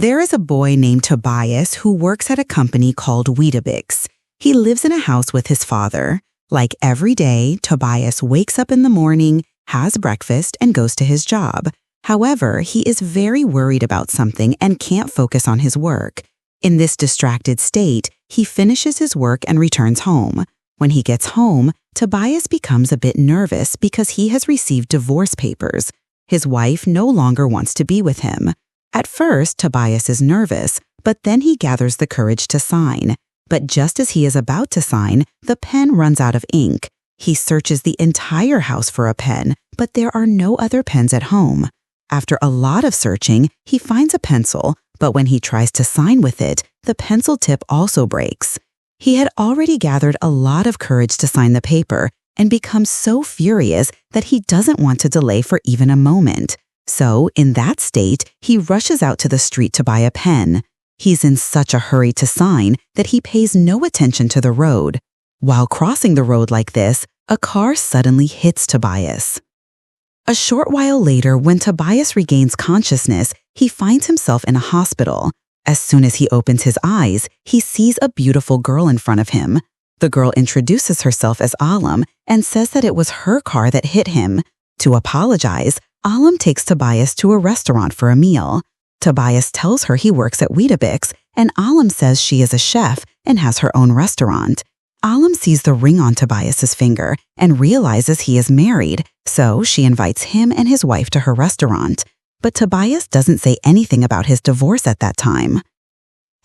There is a boy named Tobias who works at a company called Weetabix. He lives in a house with his father. Like every day, Tobias wakes up in the morning, has breakfast, and goes to his job. However, he is very worried about something and can't focus on his work. In this distracted state, he finishes his work and returns home. When he gets home, Tobias becomes a bit nervous because he has received divorce papers. His wife no longer wants to be with him. At first, Tobias is nervous, but then he gathers the courage to sign. But just as he is about to sign, the pen runs out of ink. He searches the entire house for a pen, but there are no other pens at home. After a lot of searching, he finds a pencil, but when he tries to sign with it, the pencil tip also breaks. He had already gathered a lot of courage to sign the paper and becomes so furious that he doesn't want to delay for even a moment. So, in that state, he rushes out to the street to buy a pen. He's in such a hurry to sign that he pays no attention to the road. While crossing the road like this, a car suddenly hits Tobias. A short while later, when Tobias regains consciousness, he finds himself in a hospital. As soon as he opens his eyes, he sees a beautiful girl in front of him. The girl introduces herself as Alam and says that it was her car that hit him. To apologize, Alam takes Tobias to a restaurant for a meal. Tobias tells her he works at Weetabix, and Alam says she is a chef and has her own restaurant. Alam sees the ring on Tobias's finger and realizes he is married, so she invites him and his wife to her restaurant. But Tobias doesn't say anything about his divorce at that time.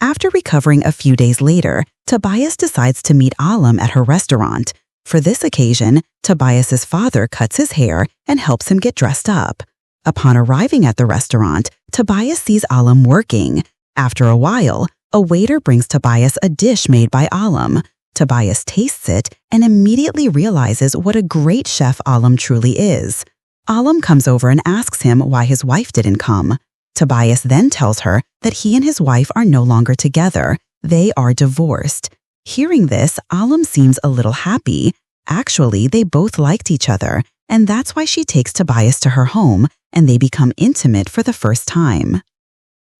After recovering a few days later, Tobias decides to meet Alam at her restaurant. For this occasion, Tobias's father cuts his hair and helps him get dressed up. Upon arriving at the restaurant, Tobias sees Alam working. After a while, a waiter brings Tobias a dish made by Alam. Tobias tastes it and immediately realizes what a great chef Alam truly is. Alam comes over and asks him why his wife didn't come. Tobias then tells her that he and his wife are no longer together. They are divorced. Hearing this, Alam seems a little happy. Actually, they both liked each other, and that's why she takes Tobias to her home, and they become intimate for the first time.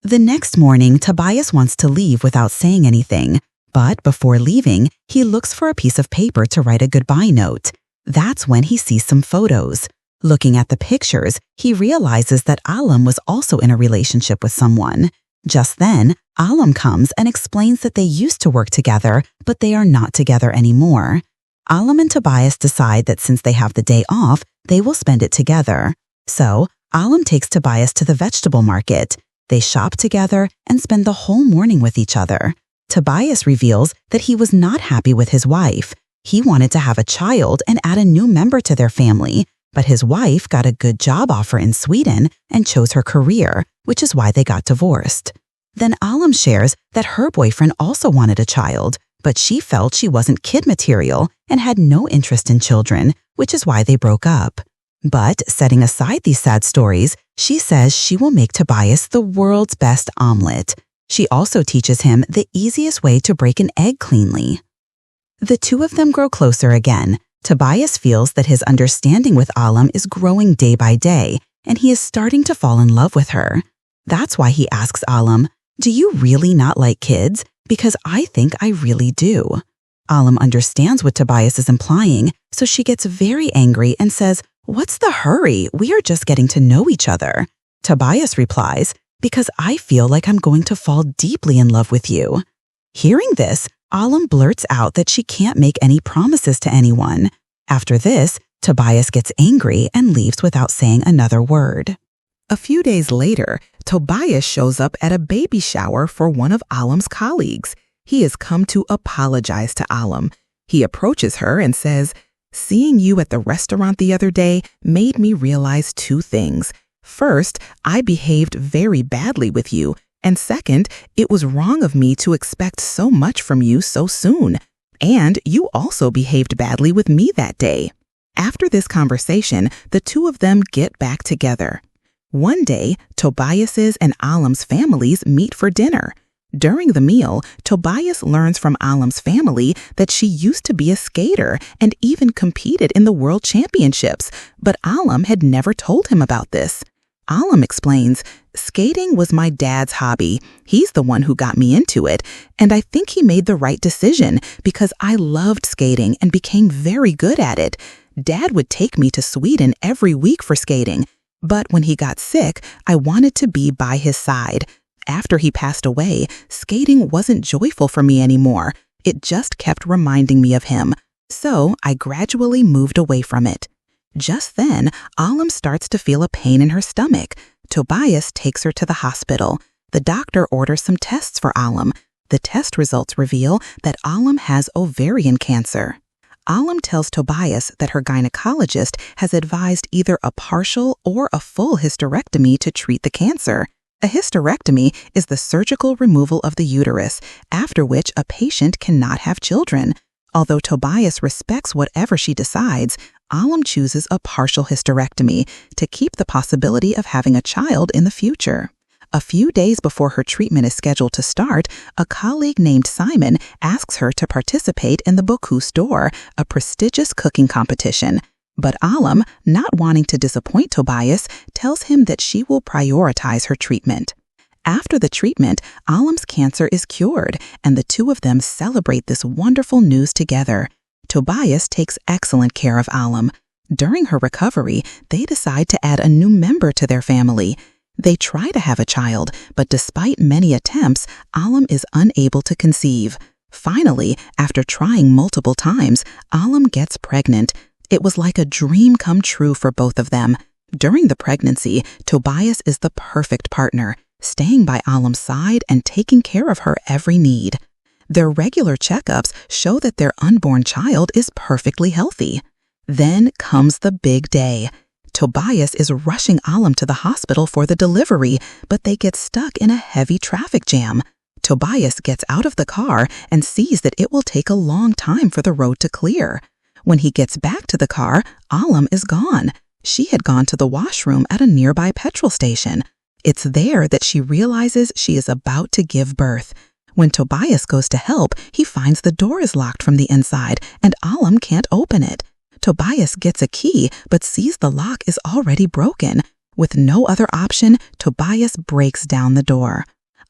The next morning, Tobias wants to leave without saying anything, but before leaving, he looks for a piece of paper to write a goodbye note. That's when he sees some photos. Looking at the pictures, he realizes that Alam was also in a relationship with someone. Just then, Alam comes and explains that they used to work together, but they are not together anymore. Alam and Tobias decide that since they have the day off, they will spend it together. So, Alam takes Tobias to the vegetable market. They shop together and spend the whole morning with each other. Tobias reveals that he was not happy with his wife. He wanted to have a child and add a new member to their family, but his wife got a good job offer in Sweden and chose her career, which is why they got divorced. Then Alam shares that her boyfriend also wanted a child, but she felt she wasn't kid material and had no interest in children, which is why they broke up. But setting aside these sad stories, she says she will make Tobias the world's best omelet. She also teaches him the easiest way to break an egg cleanly. The two of them grow closer again. Tobias feels that his understanding with Alam is growing day by day, and he is starting to fall in love with her. That's why he asks Alam, "Do you really not like kids? Because I think I really do." Alam understands what Tobias is implying, so she gets very angry and says, "What's the hurry? We are just getting to know each other." Tobias replies, "Because I feel like I'm going to fall deeply in love with you." Hearing this, Alam blurts out that she can't make any promises to anyone. After this, Tobias gets angry and leaves without saying another word. A few days later, Tobias shows up at a baby shower for one of Alam's colleagues. He has come to apologize to Alam. He approaches her and says, "Seeing you at the restaurant the other day made me realize two things. First, I behaved very badly with you. And second, it was wrong of me to expect so much from you so soon. And you also behaved badly with me that day." After this conversation, the two of them get back together. One day, Tobias's and Alam's families meet for dinner. During the meal, Tobias learns from Alam's family that she used to be a skater and even competed in the World Championships, but Alam had never told him about this. Alam explains, Skating was my dad's hobby. He's the one who got me into it, and I think he made the right decision because I loved skating and became very good at it. Dad would take me to Sweden every week for skating, but when he got sick, I wanted to be by his side. After he passed away, skating wasn't joyful for me anymore. It just kept reminding me of him. So I gradually moved away from it. Just then, Alim starts to feel a pain in her stomach. Tobias takes her to the hospital. The doctor orders some tests for Alim. The test results reveal that Alim has ovarian cancer. Alim tells Tobias that her gynecologist has advised either a partial or a full hysterectomy to treat the cancer. A hysterectomy is the surgical removal of the uterus, after which a patient cannot have children. Although Tobias respects whatever she decides, Alim chooses a partial hysterectomy to keep the possibility of having a child in the future. A few days before her treatment is scheduled to start, a colleague named Simon asks her to participate in the Bocuse d'Or, a prestigious cooking competition. But Alim, not wanting to disappoint Tobias, tells him that she will prioritize her treatment. After the treatment, Alim's cancer is cured, and the two of them celebrate this wonderful news together. Tobias takes excellent care of Alim. During her recovery, they decide to add a new member to their family. They try to have a child, but despite many attempts, Alim is unable to conceive. Finally, after trying multiple times, Alim gets pregnant. It was like a dream come true for both of them. During the pregnancy, Tobias is the perfect partner, staying by Alim's side and taking care of her every need. Their regular checkups show that their unborn child is perfectly healthy. Then comes the big day. Tobias is rushing Alim to the hospital for the delivery, but they get stuck in a heavy traffic jam. Tobias gets out of the car and sees that it will take a long time for the road to clear. When he gets back to the car, Alim is gone. She had gone to the washroom at a nearby petrol station. It's there that she realizes she is about to give birth. When Tobias goes to help, he finds the door is locked from the inside and Alim can't open it. Tobias gets a key but sees the lock is already broken. With no other option, Tobias breaks down the door.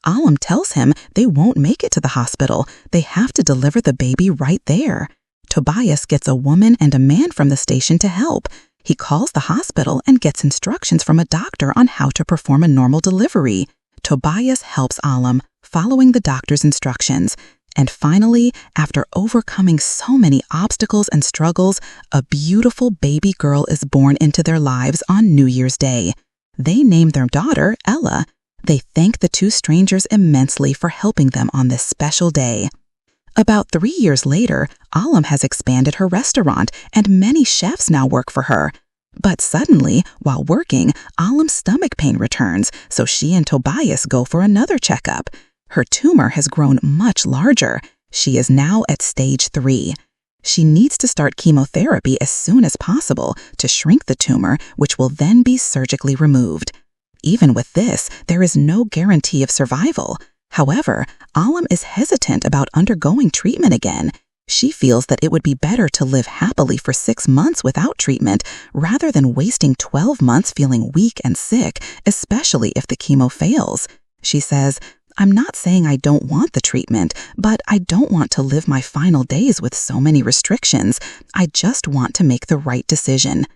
Alim tells him they won't make it to the hospital. They have to deliver the baby right there. Tobias gets a woman and a man from the station to help. He calls the hospital and gets instructions from a doctor on how to perform a normal delivery. Tobias helps Alim, following the doctor's instructions. And finally, after overcoming so many obstacles and struggles, a beautiful baby girl is born into their lives on New Year's Day. They name their daughter Ella. They thank the two strangers immensely for helping them on this special day. About 3 years later, Alim has expanded her restaurant and many chefs now work for her. But suddenly, while working, Alim's stomach pain returns, so she and Tobias go for another checkup. Her tumor has grown much larger. She is now at stage 3. She needs to start chemotherapy as soon as possible to shrink the tumor, which will then be surgically removed. Even with this, there is no guarantee of survival. However, Alim is hesitant about undergoing treatment again. She feels that it would be better to live happily for 6 months without treatment rather than wasting 12 months feeling weak and sick, especially if the chemo fails. She says, "I'm not saying I don't want the treatment, but I don't want to live my final days with so many restrictions. I just want to make the right decision."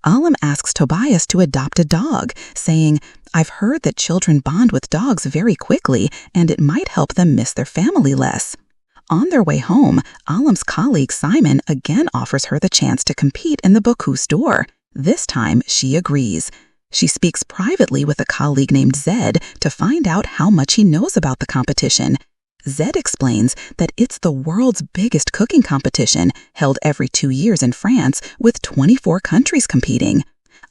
Alim asks Tobias to adopt a dog, saying, "I've heard that children bond with dogs very quickly, and it might help them miss their family less." On their way home, Alim's colleague Simon again offers her the chance to compete in the Bocuse d'Or. This time, she agrees. She speaks privately with a colleague named Zed to find out how much he knows about the competition. Zed explains that it's the world's biggest cooking competition, held every 2 years in France, with 24 countries competing.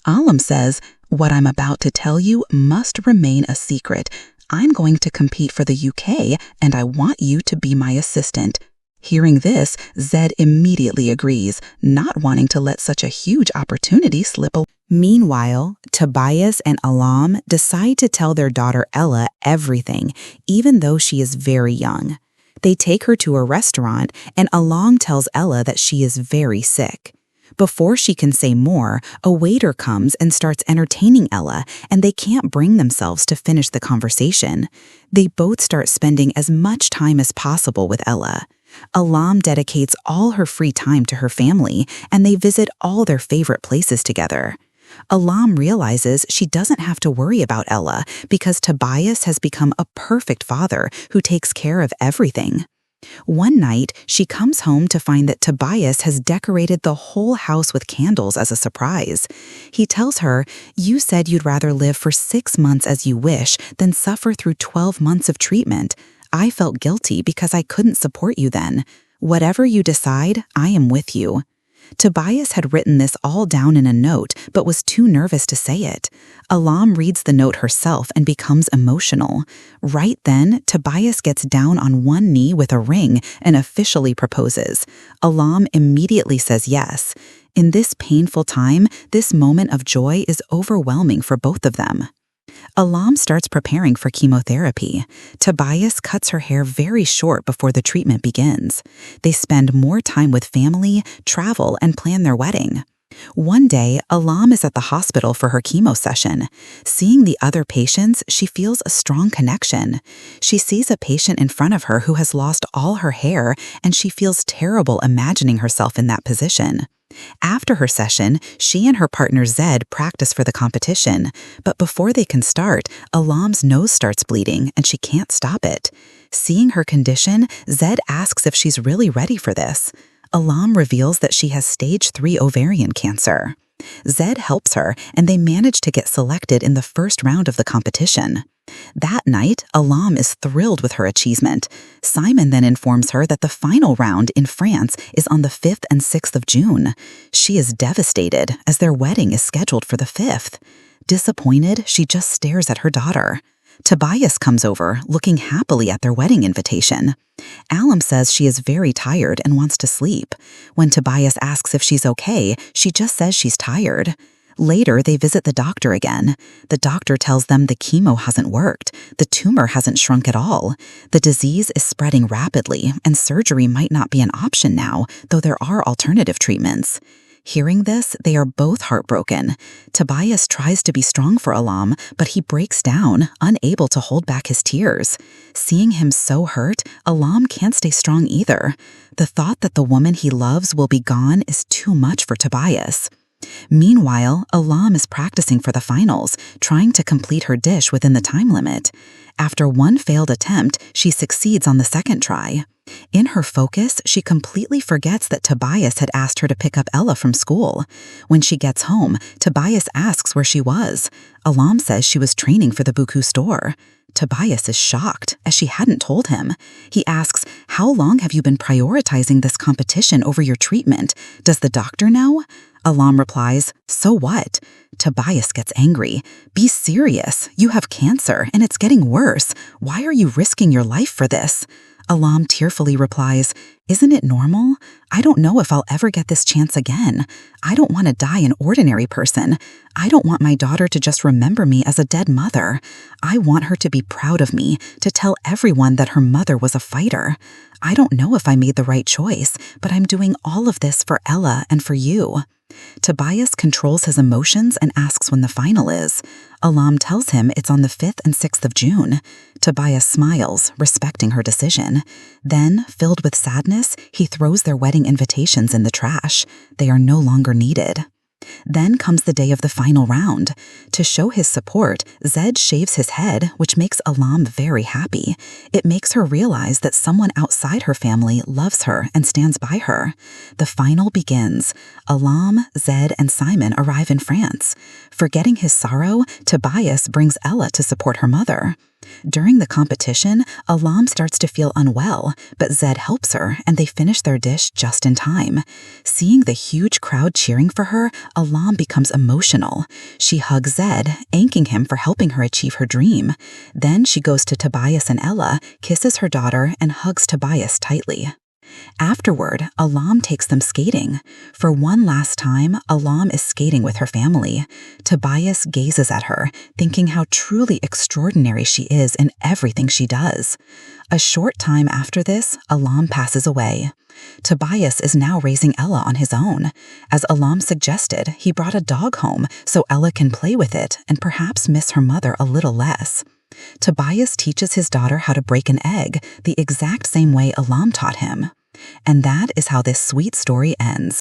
Alim says, "What I'm about to tell you must remain a secret. I'm going to compete for the UK, and I want you to be my assistant." Hearing this, Zed immediately agrees, not wanting to let such a huge opportunity slip away. Meanwhile, Tobias and Alim decide to tell their daughter Ella everything, even though she is very young. They take her to a restaurant, and Alim tells Ella that she is very sick. Before she can say more, a waiter comes and starts entertaining Ella, and they can't bring themselves to finish the conversation. They both start spending as much time as possible with Ella. Alam dedicates all her free time to her family, and they visit all their favorite places together. Alam realizes she doesn't have to worry about Ella because Tobias has become a perfect father who takes care of everything. One night, she comes home to find that Tobias has decorated the whole house with candles as a surprise. He tells her, "You said you'd rather live for 6 months as you wish than suffer through 12 months of treatment. I felt guilty because I couldn't support you then. Whatever you decide, I am with you." Tobias had written this all down in a note, but was too nervous to say it. Alam reads the note herself and becomes emotional. Right then, Tobias gets down on one knee with a ring and officially proposes. Alam immediately says yes. In this painful time, this moment of joy is overwhelming for both of them. Alam starts preparing for chemotherapy. Tobias cuts her hair very short before the treatment begins. They spend more time with family, travel, and plan their wedding. One day, Alam is at the hospital for her chemo session. Seeing the other patients, she feels a strong connection. She sees a patient in front of her who has lost all her hair, and she feels terrible imagining herself in that position. After her session, she and her partner Zed practice for the competition, but before they can start, Alam's nose starts bleeding and she can't stop it. Seeing her condition, Zed asks if she's really ready for this. Alam reveals that she has stage 3 ovarian cancer. Zed helps her, and they manage to get selected in the first round of the competition. That night, Alam is thrilled with her achievement. Simon then informs her that the final round in France is on the 5th and 6th of June. She is devastated, as their wedding is scheduled for the 5th. Disappointed, she just stares at her daughter. Tobias comes over, looking happily at their wedding invitation. Alam says she is very tired and wants to sleep. When Tobias asks if she's okay, she just says she's tired. Later, they visit the doctor again. The doctor tells them the chemo hasn't worked. The tumor hasn't shrunk at all. The disease is spreading rapidly, and surgery might not be an option now, though there are alternative treatments. Hearing this, they are both heartbroken. Tobias tries to be strong for Alam, but he breaks down, unable to hold back his tears. Seeing him so hurt, Alam can't stay strong either. The thought that the woman he loves will be gone is too much for Tobias. Meanwhile, Alam is practicing for the finals, trying to complete her dish within the time limit. After one failed attempt, she succeeds on the second try. In her focus, she completely forgets that Tobias had asked her to pick up Ella from school. When she gets home, Tobias asks where she was. Alam says she was training for the Buku store. Tobias is shocked, as she hadn't told him. He asks, "How long have you been prioritizing this competition over your treatment? Does the doctor know?" Alam replies, "So what?" Tobias gets angry. "Be serious. You have cancer, and it's getting worse. Why are you risking your life for this?" Alam tearfully replies, "Isn't it normal? I don't know if I'll ever get this chance again. I don't want to die an ordinary person. I don't want my daughter to just remember me as a dead mother. I want her to be proud of me, to tell everyone that her mother was a fighter. I don't know if I made the right choice, but I'm doing all of this for Ella and for you." Tobias controls his emotions and asks when the final is. Alam tells him it's on the 5th and 6th of June. Tobias smiles, respecting her decision. Then, filled with sadness, he throws their wedding invitations in the trash. They are no longer needed. Then comes the day of the final round. To show his support, Zed shaves his head, which makes Alam very happy. It makes her realize that someone outside her family loves her and stands by her. The final begins. Alam, Zed, and Simon arrive in France. Forgetting his sorrow, Tobias brings Ella to support her mother. During the competition, Alam starts to feel unwell, but Zed helps her, and they finish their dish just in time. Seeing the huge crowd cheering for her, Alam becomes emotional. She hugs Zed, thanking him for helping her achieve her dream. Then she goes to Tobias and Ella, kisses her daughter, and hugs Tobias tightly. Afterward, Alam takes them skating. For one last time, Alam is skating with her family. Tobias gazes at her, thinking how truly extraordinary she is in everything she does. A short time after this, Alam passes away. Tobias is now raising Ella on his own. As Alam suggested, he brought a dog home so Ella can play with it and perhaps miss her mother a little less. Tobias teaches his daughter how to break an egg the exact same way Alam taught him. And that is how this sweet story ends.